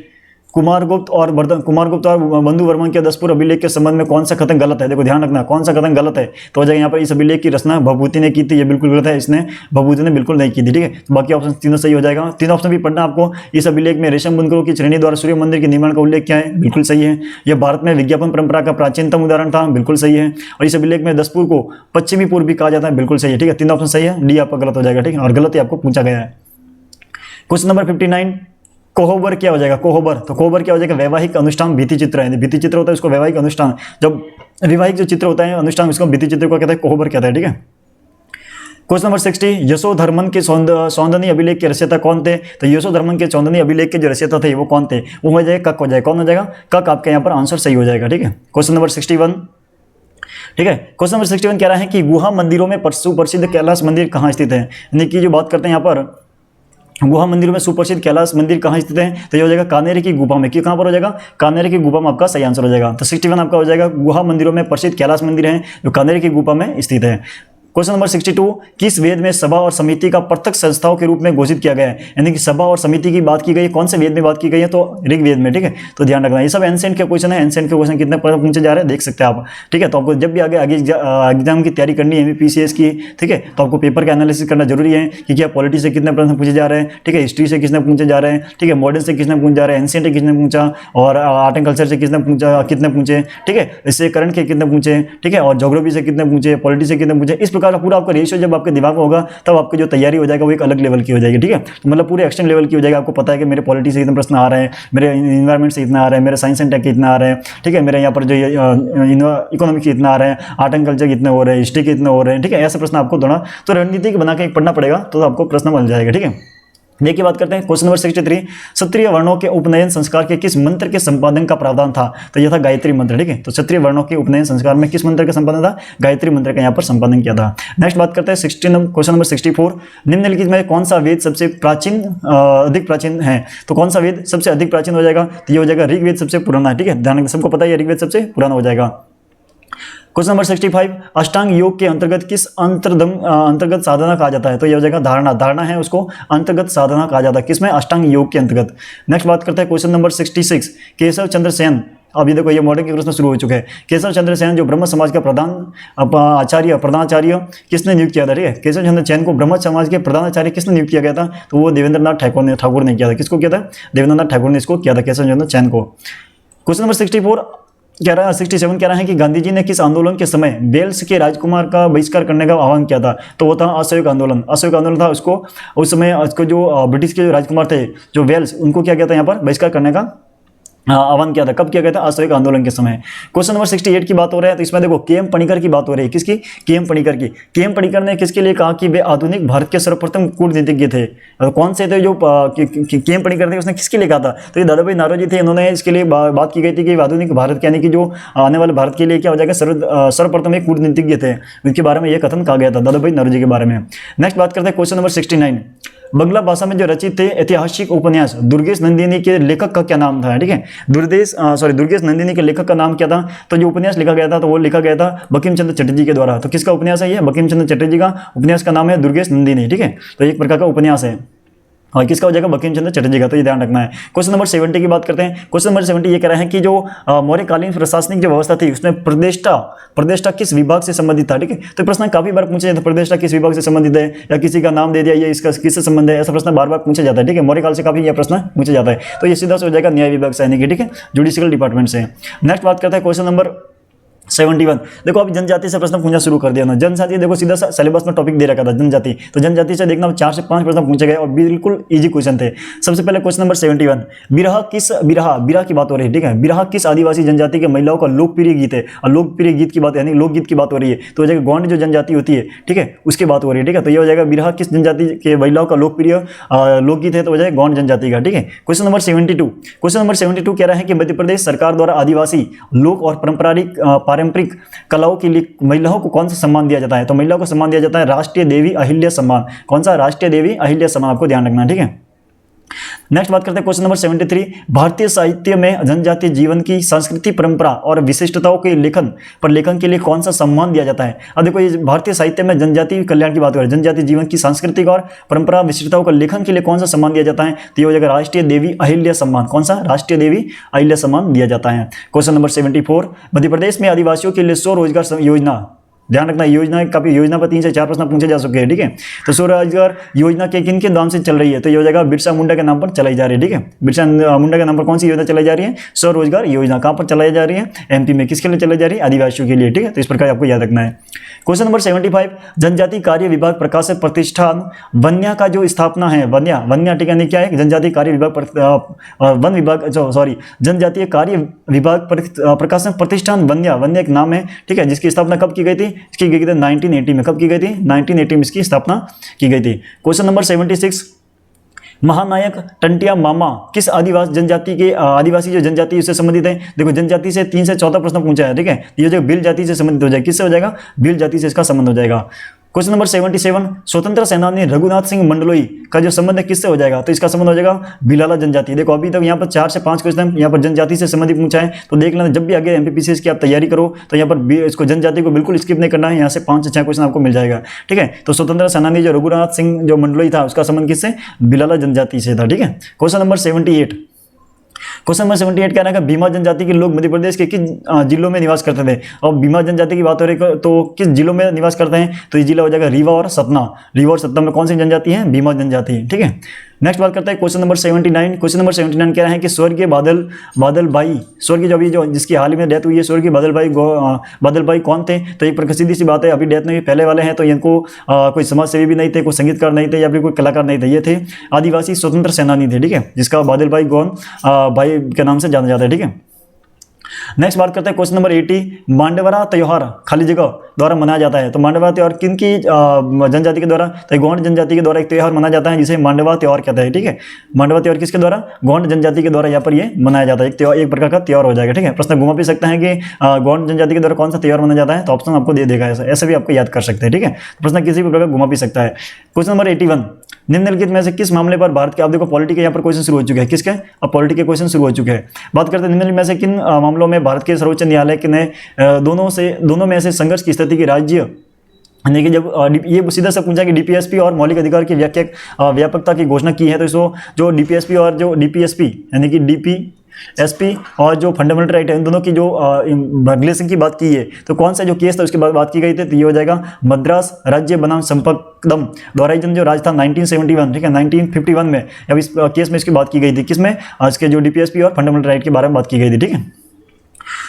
[SPEAKER 1] कुमारगुप्त और बंधु वर्मन के दसपुर अभिलेख के संबंध में कौन सा कथन गलत है। देखो ध्यान रखना, कौन सा कथन गलत है। तो हो जाएगा यहाँ पर, इस अभिलेख की रचना भभूति ने की थी, ये बिल्कुल गलत है, इसने भभूति ने बिल्कुल नहीं की थी, ठीक है। तो बाकी ऑप्शन तीनों सही हो जाएगा। 3 ऑप्शन भी पढ़ना आपको। इस अभिलेख में रेशम बुनकरों की श्रेणी द्वारा सूर्य मंदिर के निर्माण का उल्लेख क्या है, बिल्कुल सही है। यह भारत में विज्ञापन परंपरा का प्राचीनतम उदाहरण था, बिल्कुल सही है। और इस अभिलेख में दसपुर को पश्चिमी पूर्व भी कहा जाता है, बिल्कुल सही है, ठीक है। 3 ऑप्शन सही है, डी आपका गलत हो जाएगा, ठीक है, और गलत ही आपको पूछा गया है। क्वेश्चन नंबर 59, कोहबर क्या हो जाएगा, कोहबर। तो कोहबर क्या हो जाएगा, वैवाहिक अनुष्ठान भित्ति चित्र है। भित्ति चित्र होता है उसको वैवाहिक अनुष्ठान, जब वैवाहिक जो चित्र होता है अनुष्ठान, उसको भित्ति चित्र को कहता है, कोहबर कहता है, ठीक है। क्वेश्चन नंबर 60, यशोधर्मन के सौंदर्य अभिलेख के रचयिता कौन थे। तो यशोधर्मन के सौंदर्य अभिलेख के जो रचयिता थे वो कौन थे, वो हो जाएगा कक हो जाएगा, कौन हो जाएगा, कक। आपके यहाँ पर आंसर सही हो जाएगा, ठीक है। क्वेश्चन नंबर 61, ठीक है। क्वेश्चन नंबर 61 कह रहा है कि गुहा मंदिरों में सुप्रसिद्ध कैलाश मंदिर कहाँ स्थित है। यानी कि जो बात करते हैं यहाँ पर गुहा मंदिरों में सुप्रसिद्ध कैलाश मंदिर कहाँ स्थित है, तो ये हो जाएगा कानेरी की गुफा में। कि कहाँ पर हो जाएगा, कानेरी की गुफा में आपका सही आंसर हो जाएगा। तो 61 आपका हो जाएगा, गुहा मंदिरों में प्रसिद्ध कैलाश मंदिर है जो कानेरी की गुफा में स्थित है। क्वेश्चन नंबर 62, किस वेद में सभा और समिति का पृथक संस्थाओं के रूप में घोषित किया गया है। यानी कि सभा और समिति की बात की गई है, कौन से वेद में बात की गई है, तो ऋग्वेद में, ठीक है। तो ध्यान रखना, ये सब एंशिएंट के क्वेश्चन है। एंशिएंट के क्वेश्चन कितने पूछे जा रहे हैं देख सकते हैं आप, ठीक है। तो आपको जब भी आगे एग्जाम की तैयारी करनी है MPCS की, ठीक है, तो आपको पेपर का एनालिसिस करना जरूरी है कि क्या पॉलिटी से कितने प्रश्न पूछे जा रहे हैं, ठीक है, हिस्ट्री से कितने पूछे जा रहे हैं, ठीक है, मॉडर्न से कितने पूछे जा रहे हैं, एंशिएंट से कितने पूछा, और आर्ट एंड कल्चर से कितने पूछे, ठीक है, इससे करंट के कितने पूछे, ठीक है, और ज्योग्राफी से कितने पूछे, पॉलिटी से कितने पूछे। इस प्रकार का पूरा आपका रेशियो जब आपके दिमाग में होगा तब आपकी जो तैयारी हो जाएगा वो एक अलग लेवल की हो जाएगी, ठीक है। तो मतलब पूरे एक्सटेंड लेवल की हो जाएगा। आपको पता है कि मेरे पॉलिटी से इतने प्रश्न आ रहे हैं, मेरे इन्वायरमेंट से इतना आ रहे हैं, मेरे साइंस एंड टेक के इतना आ रहे हैं, ठीक है, मेरे यहाँ पर जो इकोनॉमिक्स के इतना आ रहे हैं, आर्ट एंड कल्चर कितने हो रहे हैं, हिस्ट्री के इतने हो रहे हैं, ठीक है। ऐसे प्रश्न आपको थोड़ा तो रणनीति बना के पढ़ना पड़ेगा, तो आपको प्रश्न मिल जाएगा, ठीक है। देखिए बात करते हैं क्वेश्चन नंबर 63, क्षत्रिय वर्णों के उपनयन संस्कार के किस मंत्र के संपादन का प्रावधान था? तो यह था गायत्री मंत्र। ठीक है, तो क्षत्रिय वर्णों के उपनयन संस्कार में किस मंत्र का संपादन था? गायत्री मंत्र का यहाँ पर संपादन किया था। नेक्स्ट बात करते हैं क्वेश्चन नंबर 64, निम्नलिखित में कौन सा वेद सबसे प्राचीन अधिक प्राचीन है? तो कौन सा वेद सबसे अधिक प्राचीन हो जाएगा? तो ये हो जाएगा ऋग्वेद सबसे पुराना है। ठीक है, ध्यान सबको पता है ऋग्वेद सबसे पुराना हो जाएगा। क्वेश्चन नंबर 65, अष्टांग योग के अंतर्गत किस अंतर्गत साधना कहा जाता है? तो यह हो जाएगा धारणा। धारणा है उसको अंतर्गत साधना कहा जाता है, किसमें? अष्टांग योग के अंतर्गत। नेक्स्ट बात करते हैं क्वेश्चन नंबर 66, केशव चंद्र सेन। अब ये देखो ये मॉडर्न के प्रश्न शुरू हो चुके हैं। केशव चंद्र सेन जो ब्रह्म समाज का प्रधानाचार्य किसने नियुक्त किया था? ठीक है, केशव चंद्र सेन को ब्रह्म समाज के प्रधानाचार्य किसने नियुक्त किया गया था? तो वो देवेंद्रनाथ ठाकुर ने किया था। किसको किया था? देवेंद्रनाथ ठाकुर ने इसको किया था, केशव चंद्र सेन को। क्वेश्चन नंबर 67 कह रहा है कि गांधी जी ने किस आंदोलन के समय वेल्स के राजकुमार का बहिष्कार करने का आह्वान किया था? तो वो था असहयोग आंदोलन। असहयोग आंदोलन था उसको, उस समय उसको जो ब्रिटिश के राजकुमार थे जो वेल्स, उनको क्या किया था यहाँ पर? बहिष्कार करने का आह्वान किया था। कब किया गया था? असहयोग आंदोलन के समय। क्वेश्चन नंबर 68 की बात हो रहा है, तो इसमें देखो के एम पणिकर की बात हो रही है। किसकी? के एम पणिकर की। के एम पणिकर ने किसके लिए कहा कि वे आधुनिक भारत के सर्वप्रथम कूटनीतिज्ञ थे? कौन से थे जो के एम पणिकर थे? उसने किसके लिए कहा था? तो ये दादा भाई नारोजी थे, इन्होंने इसके लिए बात की गई थी कि आधुनिक भारत यानी कि जो आने वाले भारत के लिए क्या हो जाएगा, सर्वप्रथम एक कूटनीतिज्ञ थे, उनके बारे में यह कथन कहा गया था दादा भाई नारोजी के बारे में। नेक्स्ट बात करते हैं क्वेश्चन नंबर 69, बंगला भाषा में जो रचित थे ऐतिहासिक उपन्यास दुर्गेश नंदिनी के लेखक का क्या नाम था? ठीक है, दुर्गेश नंदिनी के लेखक का नाम क्या था? तो जो उपन्यास लिखा गया था तो वो लिखा गया था बंकिम चंद्र चटर्जी के द्वारा। तो किसका उपन्यास है ये? बंकिम चंद्र चटर्जी का उपन्यास का नाम है दुर्गेश नंदिनी। ठीक है, तो एक प्रकार का उपन्यास है और किसका हो जाएगा? बंकिम चंद्र चटर्जी का। तो ये ध्यान रखना है। क्वेश्चन नंबर 70 की बात करते हैं। क्वेश्चन नंबर 70 ये कह रहा है कि जो मौर्यकालीन प्रशासनिक जो व्यवस्था थी उसमें प्रदेष्टा किस विभाग से संबंधित था? ठीक है, तो प्रश्न काफी बार पूछा जाता है, प्रदेष्टा किस विभाग से संबंधित है, या किसी का नाम दे दिया, ये इसका किससे संबंध है, ऐसा प्रश्न बार बार पूछा जाता है। ठीक है, मौर्यकाल से काफी यह प्रश्न पूछा जाता है। तो ये सीधा से हो जाएगा न्याय विभाग से, यानी कि ठीक है जुडिशियल डिपार्टमेंट से। नेक्स्ट बात करते हैं क्वेश्चन नंबर 71। देखो अभी जनजाति से प्रश्न पूछना शुरू कर दिया ना। जनजाति देखो सीधा सा सिलेबस में टॉपिक दे रखा था जनजाति, तो जनजाति से देखना 4 से 5 प्रश्न पूछे गए और बिल्कुल इजी क्वेश्चन थे। सबसे पहले क्वेश्चन नंबर 71, बिरहा की बात हो रही है। ठीक है, बिरहा किस आदिवासी जनजाति के महिलाओं का लोकप्रिय गीत है? और लोकप्रिय गीत की बात यानी लोकगीत की बात हो रही है, तो हो जाएगा गोंड जो जनजाति होती है, ठीक है, उसकी बात हो रही है। ठीक है, तो ये हो जाएगा बिरहा किस जनजाति के महिलाओं का लोकप्रिय लोकगीत है, तो हो जाएगा गोंड जनजाति का। ठीक है, क्वेश्चन नंबर 72 कह रहा है कि मध्य प्रदेश सरकार द्वारा आदिवासी लोक और पारंपरिक कलाओं के लिए महिलाओं को कौन सा सम्मान दिया जाता है? तो महिलाओं को सम्मान दिया जाता है राष्ट्रीय देवी अहिल्या सम्मान। कौन सा? राष्ट्रीय देवी अहिल्या सम्मान, आपको ध्यान रखना है। ठीक है, नेक्स्ट बात करते हैं क्वेश्चन नंबर 73, भारतीय साहित्य में जनजातीय जीवन की संस्कृति परंपरा और विशिष्टताओं के लेखन के लिए कौन सा सम्मान दिया जाता है? अब देखो ये भारतीय साहित्य में जनजातीय कल्याण की बात हो रही है, जनजातीय जीवन की सांस्कृतिक और परंपरा विशिष्टताओं का लेखन के लिए कौन सा सम्मान दिया जाता है? तो ये हो जाएगा राष्ट्रीय देवी अहिल्या सम्मान। कौन सा? राष्ट्रीय देवी अहिल्या सम्मान दिया जाता है। क्वेश्चन नंबर 74, मध्य प्रदेश में आदिवासियों के लिए स्वरोजगार योजना, ध्यान रखना योजना काफी योजना पर 3 से 4 प्रश्न पूछे जा चुके हैं। ठीक है, तो स्वरोजगार योजना के किन के नाम से चल रही है? तो ये हो जाएगा बिरसा मुंडा के नाम पर चलाई जा रही है। ठीक है, बिरसा मुंडा के नाम पर कौन सी योजना चलाई जा रही है? स्वरोजगार योजना। कहां पर चलाई जा रही है? एमपी में। किसके लिए चलाई जा रही है? आदिवासियों के लिए। ठीक है, तो इस प्रकार आपको याद रखना है। क्वेश्चन नंबर 75, जनजाति कार्य विभाग प्रकाशक प्रतिष्ठान वन्या का जो स्थापना है, वन्या ठीक है क्या है? जनजातीय कार्य विभाग जनजातीय कार्य विभाग प्रकाशक प्रतिष्ठान वन्या एक नाम है। ठीक है, जिसकी स्थापना कब की गई थी? इसकी गई थी 1980 में। कब की गई थी? 1980 में इसकी स्थापना की गई थी। क्वेश्चन नंबर 76, महानायक टंटिया मामा किस आदिवासी जो जनजाति उससे संबंधित है? देखो जनजाति से 3 से 14 प्रश्न पूछा है। ठीक है, ये जो भील जाति से संबंधित हो जाएगा, किससे हो जाएगा? भील जाति से इसका संबंध हो जाएगा। क्वेश्चन नंबर 77, स्वतंत्र सेनानी रघुनाथ सिंह मंडलोई का जो संबंध है किससे हो जाएगा? तो इसका संबंध हो जाएगा भिलाला जनजाति। देखो अभी तक यहाँ पर 4 से 5 क्वेश्चन यहाँ पर जनजाति से संबंधित पूछा है, तो देख लेना जब भी आगे एमपीपीसीएस की आप तैयारी करो तो यहाँ पर इसको जनजाति को बिल्कुल स्किप नहीं करना है। यहाँ से 5 से 6 क्वेश्चन आपको मिल जाएगा। ठीक है, तो स्वतंत्र सेनानी जो रघुनाथ सिंह जो मंडलोई था उसका संबंध किससे? भिलाला जनजाति से था। ठीक है, क्वेश्चन नंबर 78 कह रहा है कि भीमा जनजाति के लोग मध्य प्रदेश के किस जिलों में निवास करते थे? और भीमा जनजाति की बात हो रही है तो किस जिलों में निवास करते हैं? तो ये जिला हो जाएगा रीवा और सतना में कौन सी जनजाति है? भीमा जनजाति। ठीक है, नेक्स्ट बात करते हैं क्वेश्चन नंबर 79। क्वेश्चन नंबर 79 कह रहा है कि स्वर्गीय बादल भाई जो जिसकी हाल ही में डेथ हुई है, स्वर्गीय बादल भाई कौन थे? तो एक सीधी सी बात है, अभी डेथ नहीं पहले वाले हैं, तो इनको कोई समाज सेवी भी नहीं थे, कोई संगीतकार नहीं थे या फिर कोई कलाकार नहीं थे, ये थे आदिवासी स्वतंत्र सेनानी थे। ठीक है, जिसका बादल भाई के नाम से जाना जाता है। ठीक है, नेक्स्ट बात करते हैं क्वेश्चन नंबर 80, मांडवरा त्योहार खाली जगह द्वारा मनाया जाता है। तो मांडवरा त्योहार किन की जनजाति के द्वारा? तो गौंड जनजाति के द्वारा एक त्योहार मनाया जाता है जिसे मांडवा त्योहार कहते हैं, ठीक है। मांडवा त्योहार किसके द्वारा? गौंड जनजाति के द्वारा यहाँ पर ये मनाया जाता है, एक त्योहार, एक प्रकार का त्योहार हो जाएगा, ठीक है। प्रश्न घुमा भी सकता है कि गौंड जनजाति के द्वारा कौन सा त्योहार मनाया जाता है, तो ऑप्शन आपको दे देगा, ऐसे भी आपको याद कर सकते हैं, ठीक है। प्रश्न किसी भी प्रकार घुमा भी सकता है। क्वेश्चन नंबर 81, निम्नलिखित में से किस मामले पर भारत के, आप देखो पॉलिटी के यहाँ पर क्वेश्चन शुरू हो चुके हैं, किसके? अब पॉलिटी के क्वेश्चन शुरू हो चुके हैं। बात करते हैं निम्नलिखित में से किन मामलों में भारत के सर्वोच्च न्यायालय ने दोनों में से संघर्ष की स्थिति की राज्य, यानी कि जब ये सीधा सा पूछा कि डीपीएसपी और मौलिक अधिकार की व्यापकता की घोषणा की है, तो इसको जो डीपीएसपी और जो डीपीएसपी यानी कि डीपीएसपी और जो फंडामेंटल राइट है, इन दोनों की जो रिलेशन की बात की है, तो कौन सा जो केस था उसके बाद बात की गई थी, तो ये हो जाएगा मद्रास राज्य बनाम संपकदम द्वारा जो राज था 1971, ठीक है, 1951 में, अब इस केस में इसकी बात की गई थी, किसमें? आज के जो डीपीएसपी और फंडामेंटल राइट के बारे में बात की गई थी, ठीक है।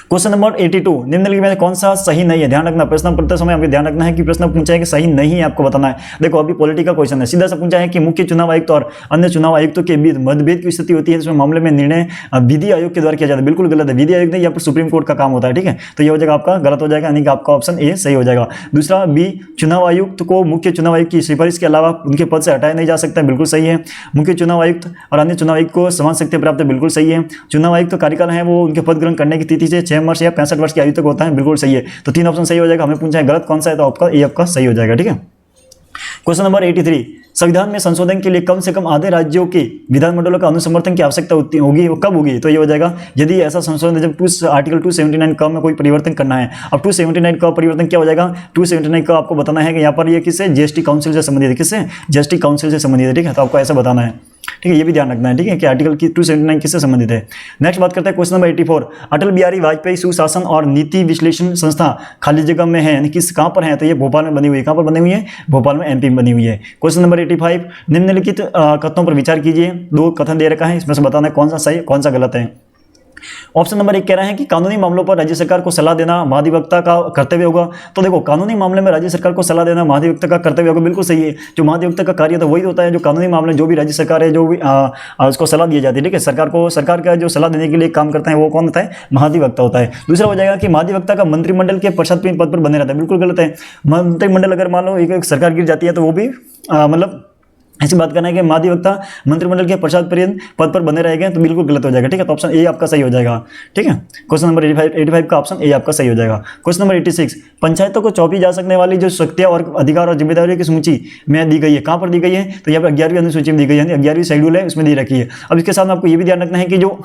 [SPEAKER 1] क्वेश्चन नंबर 82, निम्नलिखित में कौन सा सही नहीं है? ध्यान रखना, प्रश्न पढ़ते समय आपको ध्यान रखना है कि प्रश्न पूछा है कि सही नहीं है, आपको बताना है। देखो अभी पॉलिटी का क्वेश्चन है, सीधा सा पूछा है कि मुख्य चुनाव आयुक्त और अन्य चुनाव आयुक्तों के बीच मतभेद की स्थिति होती है, इसमें मामले में निर्णय विधि आयोग के द्वारा किया जाता है। बिल्कुल गलत है, विधि आयोग नहीं, यहाँ पर सुप्रीम कोर्ट का काम होता है, ठीक है। तो ये हो जाएगा आपका गलत हो जाएगा, यानी कि आपका ऑप्शन ए सही हो जाएगा। दूसरा बी, चुनाव आयुक्त को मुख्य चुनाव आयुक्त की सिफारिश के अलावा उनके पद से हटाया नहीं जा सकता, बिल्कुल सही है। मुख्य चुनाव आयुक्त और अन्य चुनाव आयुक्त को समान शक्ति प्राप्त है, बिल्कुल सही है। चुनाव आयुक्त का कार्यकाल है वो उनके पद ग्रहण करने की तिथि से 6 वर्ष या 65 वर्ष की आयु तक होता है, बिल्कुल सही है। तो 3 ऑप्शन सही हो जाएगा। हमें पूछा है गलत कौन सा है, तो आपका ए आपका सही हो जाएगा, ठीक है। क्वेश्चन नंबर 83, संविधान में संशोधन के लिए कम से कम आधे राज्यों के विधानमंडलों का अनुसमर्थन की आवश्यकता होगी, वो कब होगी? तो ये हो जाएगा यदि ऐसा संशोधन जब आर्टिकल 279 क में कोई परिवर्तन करना है। अब 279 का परिवर्तन क्या हो जाएगा? 279 का आपको बताना है कि यहाँ पर ये किससे? जीएसटी काउंसिल से संबंधित है, किससे? जीएसटी काउंसिल से संबंधित है, ठीक है। तो आपको ऐसा बताना है, ठीक है, ये भी ध्यान रखना है, ठीक है, कि आर्टिकल की 279 किससे संबंधित है। नेक्स्ट बात करते हैं क्वेश्चन नंबर 84, अटल बिहारी वाजपेयी सुशासन और नीति विश्लेषण संस्था खाली जगह में है, यानी किस कहाँ पर है? तो ये भोपाल में बनी हुई है। कहाँ पर बनी हुई है? भोपाल में, एमपी में बनी हुई है। क्वेश्चन नंबर 85, निम्नलिखित कथनों पर विचार कीजिए। 2 कथन दे रखा है, इसमें से बताना है कौन सा सही कौन सा गलत है। ऑप्शन नंबर 1 कह रहे हैं कि कानूनी मामलों पर राज्य सरकार को सलाह देना महाधिवक्ता का कर्तव्य होगा। तो देखो कानूनी मामले में राज्य सरकार को सलाह देना महाधिवक्ता का कर्तव्य होगा, बिल्कुल सही है। जो महाधिवक्ता का कार्य था वही होता है, जो कानूनी मामले जो भी राज्य सरकार है जो भी उसको सलाह दी जाती है, ठीक है। सरकार का जो सलाह देने के लिए काम करता है वो कौन होता है? महाधिवक्ता होता है। दूसरा हो जाएगा कि महाधिवक्ता का मंत्रिमंडल के पद पर बने रहता है, बिल्कुल गलत है। मंत्रिमंडल अगर मान लो एक सरकार गिर जाती है तो वो भी मतलब ऐसी बात करना है कि महाधिवक्ता मंत्रिमंडल के पद पर बने रहेंगे, तो बिल्कुल गलत हो जाएगा, ठीक है। तो ऑप्शन ए आपका सही हो जाएगा, ठीक है। क्वेश्चन नंबर 85 का ऑप्शन ए आपका सही हो जाएगा। क्वेश्चन नंबर 86, पंचायतों को सौंपी जा सकने वाली जो शक्तियां और अधिकार और जिम्मेदारियों की सूची में दी गई है, कहाँ पर दी गई है? तो यहाँ पर 11वीं अनुसूची में दी गई है, 11वीं शेड्यूल है उसमें दी रखी है। अब इसके साथ आपको ये भी ध्यान रखना है कि जो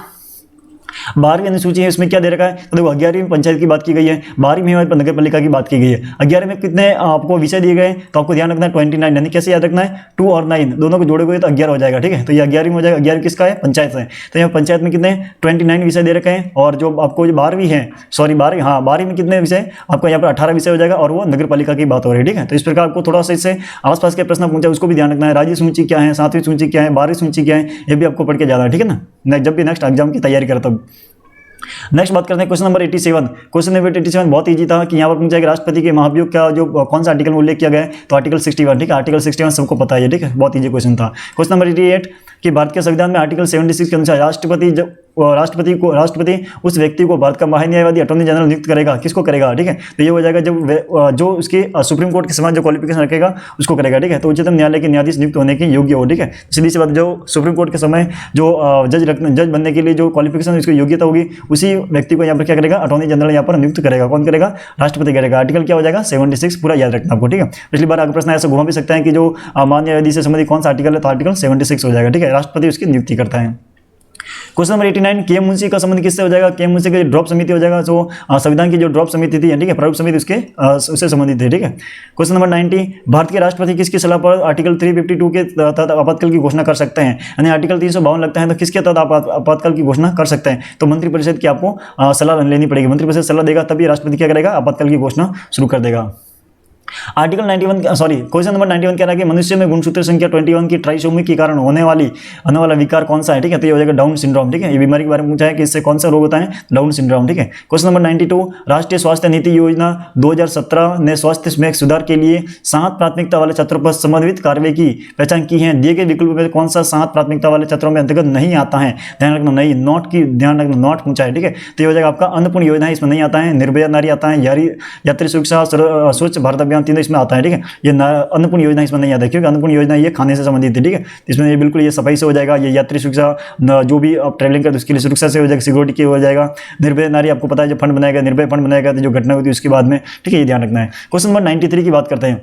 [SPEAKER 1] 12वीं अनुसूची है इसमें क्या दे रखा है? तो देखो 11वीं में पंचायत की बात की गई है, 12वीं में हमारे नगर पालिका की बात की गई है। 11वीं में कितने आपको विषय दिए गए? तो आपको ध्यान रखना है 29, यानी कैसे याद रखना है? 2 और 9 दोनों को जोड़े हुए तो 11 हो जाएगा, ठीक है। तो ये 11वीं में हो जाएगा। 11 किसका है? पंचायत है। तो यहाँ पंचायत में कितने 29 विषय दे रखे हैं, और जो आपको जो 12वीं है, सॉरी 12वीं में कितने विषय? आपको यहाँ पर 18 विषय हो जाएगा, और वो नगर पालिका की बात हो रही है, ठीक है। तो इस प्रकार आपको थोड़ा सा इससे आसपास के प्रश्न पूछा उसको भी ध्यान रखना है। राज्य सूची क्या है, 7वीं सूची क्या है, 12वीं सूची क्या है, ये भी आपको पढ़ के जाना है, ठीक है ना, जब भी नेक्स्ट एग्जाम की तैयारी करता हूँ। नेक्स्ट बात करते हैं क्वेश्चन नंबर 87। क्वेश्चन नंबर 87 बहुत इजी था कि यहाँ पर पूछा कि राष्ट्रपति के महाभियोग का जो कौन सा आर्टिकल में उल्लेख किया गया है? तो आर्टिकल 61, ठीक है। आर्टिकल 61 सबको पता है, ठीक है, बहुत इजी क्वेश्चन था। क्वेश्चन नंबर 88 कि भारत के संविधान में आर्टिकल 76 के अनुसार राष्ट्रपति उस व्यक्ति को भारत का महान्यायवादी अटॉर्नी जनरल नियुक्त करेगा, किसको करेगा? ठीक है, तो ये हो जाएगा जब जो उसके सुप्रीम कोर्ट के समान जो क्वालिफिकेशन रखेगा उसको करेगा, ठीक है। तो उच्चतम न्यायालय के न्यायाधीश नियुक्त होने के योग्य हो, ठीक है। सीधी सी बात, जो सुप्रीम कोर्ट के समय जो जज बनने के लिए जो क्वालिफिकेशन उसकी योग्यता होगी उसी व्यक्ति को यहाँ पर क्या करेगा? अटॉर्नी जनरल यहाँ पर नियुक्त करेगा। कौन करेगा? राष्ट्रपति करेगा। आर्टिकल क्या हो जाएगा? 76, पूरा याद रखना आपको, ठीक है। पिछली बार अगर प्रश्न ऐसा घुमा भी सकते हैं कि जो महान्यायाधीश से संबंधित कौन सा आर्टिकल है, तो आर्टिकल 76 हो जाएगा, ठीक है। राष्ट्रपति उसकी नियुक्ति करता है। क्वेश्चन नंबर 89 के मुंशी का संबंध किससे हो जाएगा? के मुंशी की ड्रॉप समिति हो जाएगा, जो संविधान की जो ड्रॉप समिति थी, ठीक है, प्रारूप समिति उससे संबंधित है, ठीक है। क्वेश्चन नंबर 90 भारत के राष्ट्रपति किसकी सलाह पर आर्टिकल 352 के तहत आपातकाल की घोषणा कर सकते हैं? यानी आर्टिकल 352 लगता है तो किसके तहत आप आपातकाल की घोषणा कर सकते हैं? तो मंत्रिपरिषद की आपको सलाह लेनी पड़ेगी। मंत्रिपरिषद सलाह देगा तभी राष्ट्रपति क्या करेगा? आपातकाल की घोषणा शुरू कर देगा। आर्टिकल 91 सॉरी क्वेश्चन नंबर 91 कह रहा है कि मनुष्य में गुणसूत्र संख्या 21 की ट्राइसोमी के कारण होने वाला विकार कौन सा है, ठीक है। तो ये हो जाएगा डाउन सिंड्रोम, ठीक है। ये बीमारी के बारे में पूछा है कि इससे कौन सा रोग होता है, डाउन सिंड्रोम, ठीक है। क्वेश्चन नंबर 92 राष्ट्रीय स्वास्थ्य नीति योजना 2017 ने स्वास्थ्य में सुधार के लिए 7 प्राथमिकता वाले क्षेत्रों पर समन्वित कार्रवाई की पहचान की है। दिए गए विकल्प में कौन सा 7 प्राथमिकता वाले क्षेत्रों में अंतर्गत नहीं आता है, ध्यान रखना, नहीं, नॉट की ध्यान रखना, नॉट पूछा है, ठीक है। तो ये हो जाएगा आपका अन्नपूर्ण योजना है, इसमें नहीं आता है। निर्भया नारी आता है, यात्री सुरक्षा, स्वच्छ भारत अभियान, तीनों इसमें आता है, ठीक है। ये अन्नपूर्ण योजना इसमें नहीं आता है, क्योंकि अन्नपूर्ण योजना ये खाने से संबंधित है, ठीक है। इसमें ये बिल्कुल ये सफाई से हो जाएगा। ये यात्री सुरक्षा जो भी आप ट्रैवलिंग करते उसके लिए सुरक्षा से हो जाएगा, सिक्योरिटी की हो जाएगा। निर्भया नारी आपको पता है जो फंड बनाएगा, निर्भया फंड बनाएगा तो जो घटना होती है उसके बाद में, ठीक है, ये ध्यान रखना है। क्वेश्चन नंबर 93 की बात करते हैं।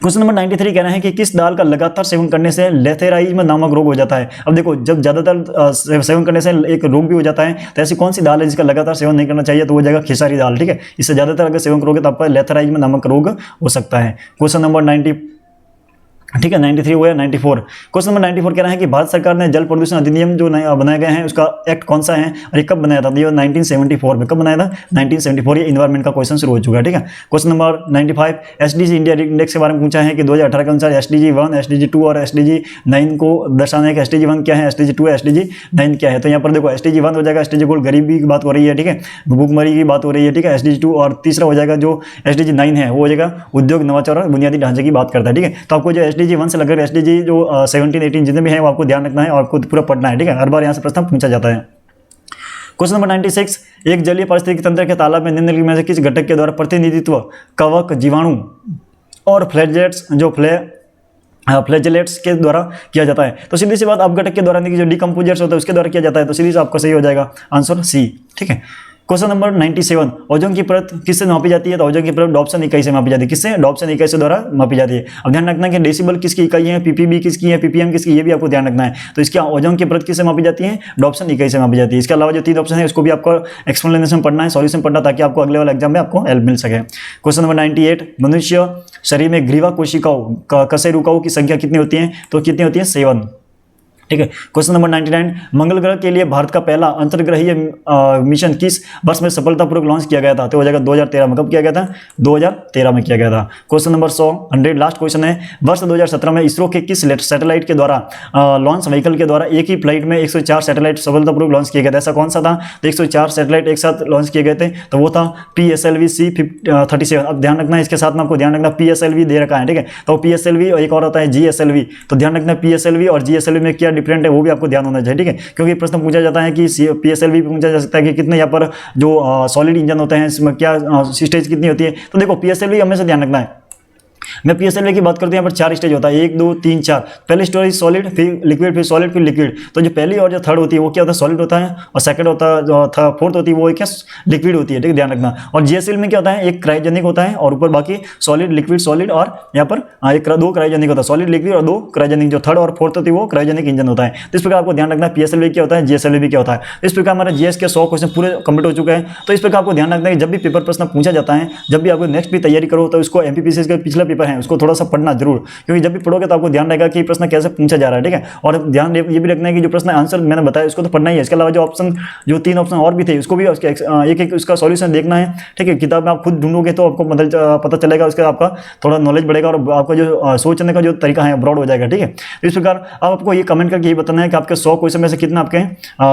[SPEAKER 1] क्वेश्चन नंबर 93 कहना है कि किस दाल का लगातार सेवन करने से लेथेराइज्म नामक रोग हो जाता है। अब देखो, जब ज्यादातर सेवन करने से एक रोग भी हो जाता है, तो ऐसी कौन सी दाल है जिसका लगातार सेवन नहीं करना चाहिए, तो वो जाएगा खेसारी दाल, ठीक है। इससे ज्यादातर अगर सेवन करोगे तो आपका लेथेराइज्म नामक रोग हो सकता है। क्वेश्चन नंबर 90, ठीक है, 93 हो गया। 94 क्वेश्चन नंबर 94 कह रहा है कि भारत सरकार ने जल प्रदूषण अधिनियम जो बनाए गए हैं उसका एक्ट कौन सा है और ये कब बनाया था, ये 1974 में। कब बनाया था, 1974। ये इन्वायरमेंट का क्वेश्चन शुरू हो चुका है, ठीक है। Question number 95 SDG India index के बारे में पूछा है कि 2018 के अनुसार एसडीजी 1, एसडीजी 2 और एसडीजी 9 को दर्शाना है कि एसडीजी 1 क्या है, एसडीजी 2 एसडीजी 9 क्या है। तो यहाँ पर देखो एसडीजी 1 हो जाएगा एसडीजी गोल, गरीबी की बात हो रही है, ठीक है, भूखमरी की बात हो रही है, ठीक है, एसडीजी 2। और तीसरा हो जाएगा जो एसडीजी 9 है वो हो जाएगा उद्योग, नवाचार और बुनियादी ढांचे की बात करता है, ठीक है। तो आपको जो एसडीजी 1 से लगकर एसडीजी जो 17, 18 जितने भी हैं वो आपको ध्यान रखना है और आपको पूरा पढ़ना है, ठीक है। हर बार यहाँ से प्रश्न पूछा जाता है। क्वेश्चन नंबर 96 एक जलीय पारिस्थितिकी तंत्र के तालाब में निम्नलिखित में से किस घटक के द्वारा प्रतिनिधित्व कवक, जीवाणु और फ्लैजेलेट्स फ्लैजेलेट्स के द्वारा किया जाता है। तो सीधी सी बात, आप घटक के द्वारा जो डिकम्पोजर्स होता है उसके द्वारा किया जाता है, तो सीधी से आपका सही हो जाएगा आंसर सी, ठीक है। क्वेश्चन नंबर 97 ओजोन की परत किससे मापी जाती है, तो ओजोन की परत डॉप्सन इकाई से मापी जाती है। किससे, डॉप्सन इकाई से द्वारा मापी जाती है। अब ध्यान रखना है कि डेसिबल किसकी इकाई है, पीपीबी किसकी है, पीपीएम किसकी, ये भी आपको ध्यान रखना है। तो इसकी ओजोन की परत किससे मापी जाती है, डॉप्सन इकाई से मापी जाती है। इसके अलावा जो 3 ऑप्शन है उसको भी आपको एक्सप्लेनेशन पढ़ना है, सॉल्यूशन पढ़ना, ताकि आपको अगले वाले एग्जाम में आपको हेल्प मिल सके। क्वेश्चन नंबर 98 मनुष्य शरीर में ग्रीवा कोशिकाओं कशेरुकाओं की संख्या कितनी होती है, तो कितनी होती है, 7, ठीक है। क्वेश्चन नंबर 99 मंगल ग्रह के लिए भारत का पहला अंतर्ग्रहीय मिशन किस वर्ष में सफलतापूर्वक लॉन्च किया गया था, तो हो जाएगा 2013 में। कब किया गया था, 2013 में किया गया था। क्वेश्चन नंबर 100 लास्ट क्वेश्चन है, वर्ष 2017 में इसरो के किस सैटेलाइट के द्वारा लॉन्च व्हीकल के द्वारा एक ही फ्लाइट में 104 सैटेलाइट सफलतापूर्वक लॉन्च किए गए थे। ऐसा कौन सा था, तो 104 सैटेलाइट एक साथ लॉन्च किए गए थे, तो वो था PSLV C-37। अब ध्यान रखना है, इसके साथ में आपको ध्यान रखना PSLV दे रखा है, ठीक है। तो PSLV और एक और होता है GSLV, तो ध्यान रखना PSLV और GSLV में क्या डिफरेंट है वो भी आपको ध्यान होना चाहिए, ठीक है। क्योंकि प्रश्न पूछा जाता है कि PSLV पूछा जा सकता है कि कितने यहाँ पर जो सॉलिड इंजन होते हैं इसमें क्या स्टेज कितनी होती है। तो देखो PSLV हमेशा ध्यान रखना है। मैं PSLV की बात करते हैं, यहाँ पर 4 स्टेज होता है, 1, 2, 3, 4। पहले स्टेज सॉलिड, फिर लिक्विड, फिर सॉलिड, फिर लिक्विड। तो जो पहली और जो थर्ड होती है वो क्या होता है, सॉलिड होता है, और सेकंड होता है जो फोर्थ होती है वो क्या लिक्विड होती है, ठीक है, ध्यान रखना। और GSL में क्या होता है, एक क्रायोजेनिक होता है और ऊपर बाकी सॉलिड, लिक्विड, सॉलिड, और यहाँ पर 2 क्रायोजेनिक होता है, सॉलिड, लिक्विड और 2 क्रायोजेनिक। जो थर्ड और फोर्थ होती है वो क्रायोजेनिक इंजन होता है। तो इस प्रकार आपको ध्यान रखना है PSLV क्या होता है, GSLV क्या होता है। इस प्रकार हमारे GS के 100 क्वेश्चन पूरे कंप्लीट हो चुके हैं। तो इस प्रकार आपको ध्यान रखना है कि जब भी पेपर प्रश्न पूछा जाता है, जब भी आपको नेक्स्ट भी तैयारी करो, तो उसको MPPCS का पिछला पेपर है उसको थोड़ा सा पढ़ना जरूर, क्योंकि जब भी पढ़ोगे तो आपको ध्यान रहेगा कि प्रश्न कैसे पूछा जा रहा है, ठीक है। और ध्यान ये भी रखना है कि जो प्रश्न आंसर मैंने बताया उसको तो पढ़ना ही है। इसके अलावा जो ऑप्शन, जो 3 ऑप्शन और भी थे उसको भी एक एक उसका सॉल्यूशन देखना है, ठीक है। किताब में आप खुद ढूंढोगे तो आपको पता चलेगा, उसका आपका थोड़ा नॉलेज बढ़ेगा और आपका जो सोचने का जो तरीका है ब्रॉड हो जाएगा, ठीक है। तो इस प्रकार अब आपको ये कमेंट करके ये बताना है कि आपके 100 क्वेश्चन में से कितना आपके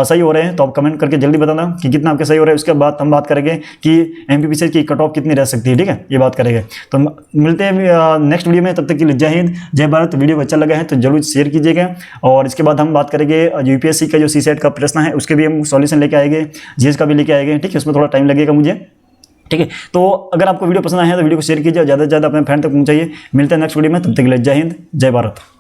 [SPEAKER 1] सही हो रहे हैं। तो आप कमेंट करके जल्दी बताना कि कितना आपके सही हो रहा है। उसके बाद हम बात करेंगे कि MPPCS की कट ऑफ कितनी रह सकती है, ठीक है, ये बात करेंगे। तो मिलते हैं नेक्स्ट वीडियो में, तब तक के लिए जय हिंद जय भारत। वीडियो अच्छा लगा है तो जरूर शेयर कीजिएगा। और इसके बाद हम बात करेंगे UPSC का जो CSET का प्रश्न है उसके भी हम सॉल्यूशन लेके आएंगे, GS का भी लेके आएंगे, ठीक है। उसमें थोड़ा टाइम लगेगा मुझे, ठीक है। तो अगर आपको वीडियो पसंद आया है तो वीडियो को शेयर कीजिए और ज़्यादा से ज़्यादा अपने फ्रेंड तक पहुंचाइए। मिलते हैं नेक्स्ट वीडियो में, तब तक के लिए जय हिंद जय भारत।